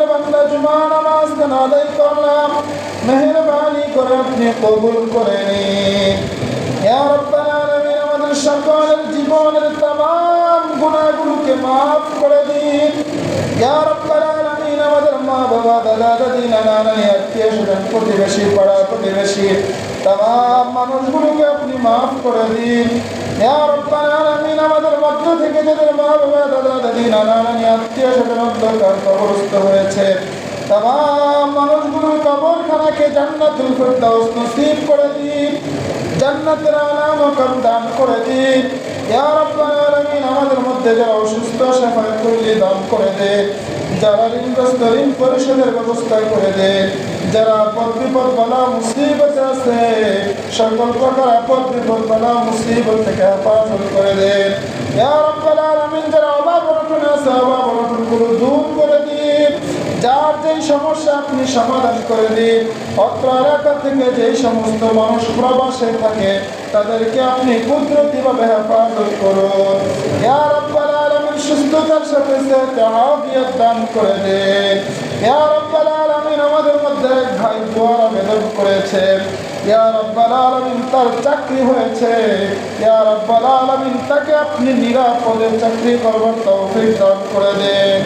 আপনার বান্দা জুমা নামাজ আদায় করলাম, মেহেরবানি করে আপনি কবুল করে নিন। ইয়া রাব্বাল আলামিন, আমাদের সকলের জীবনের तमाम গুনাহগুলোকে maaf করে দিন। ইয়া রাব্বাল আলামিন, আমাদের মা বাবা, দাদা দাদি, নানা নানি, আত্মীয় স্বজন, প্রতিবেশী, পাড়া প্রতিবেশী तमाम মানুষগুলোকে আপনি maaf করে দিন। ইয়া রাব্বাল আলামিন, আমাদের মধ্য থেকে যাদের মা বাবা, দাদা দাদি, নানা নানি, আত্মীয় স্বজন অন্ধকার কবরস্থ হয়েছে, तमाम মানুষগুলোর কবরখানাকে জান্নাতুল ফিরদাউস নসিব করে দিন, জান্নাতের আলা মাকাম দান করে দিন। ইয়া রাব্বাল আলামিন, আমাদের মধ্যে যারা অসুস্থ শাফায়ে কুল্লি দান করে দেন, যারা ঋণগ্রস্ত ঋণ পরিশোধের ব্যবস্থা করে দেন, যারা আপদ বিপদ বালা মুসিবতে আছে সকল প্রকার আপদ বিপদ বালা মুসিবত থেকে হেফাজত করে দেন। ইয়া রাব্বাল আলামিন, যারা অভাব অনটনে আছে অভাব অনটনগুলো দূর করে দিন, যার যেই সমস্যা আপনি সমাধান করে দিন। অত্র এলাকা থেকে যেই সমস্ত মানুষ প্রবাসে থাকে তাদেরকে আপনি কুদরতিভাবে হেফাজত করুন। ইয়া রাব্বাল আলামিন, সুস্থতার সাথে আফিয়ত দান করে দেন। ইয়া রাব্বাল আলামিন, আমাদের মধ্যে এক ভাই দুয়ার আবেদন করেছে, ইয়া রাব্বাল আলামিন, তার চাকরি হয়েছে, ইয়া রাব্বাল আলামিন, তাকে আপনি নিরাপদে চাকরি করবার তৌফিক দান করে দেন।